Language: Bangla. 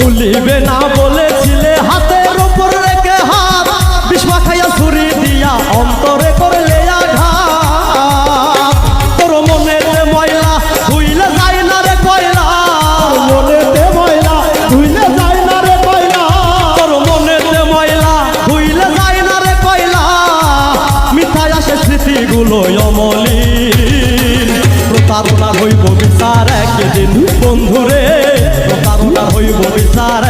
ভুলিবে না বলেছিলে হাতের উপর রেখে হাত বিষ্মা খাইয়া ছুরি দিয়া অন্তরে করলে আঘাত তোর মনেতে ময়লা ধুইলে যায় না রে কয়লা মনেতে ময়লা ধুইলে যায় না রে কয়লা তোর মনেতে ময়লা ধুইলে যায় না রে কয়লা মিঠাই আসে স্মৃতিগুলো অমলিন প্রতারণা হইব বিচার একদিন বন্ধুরে প্রতারণা হইব বিচার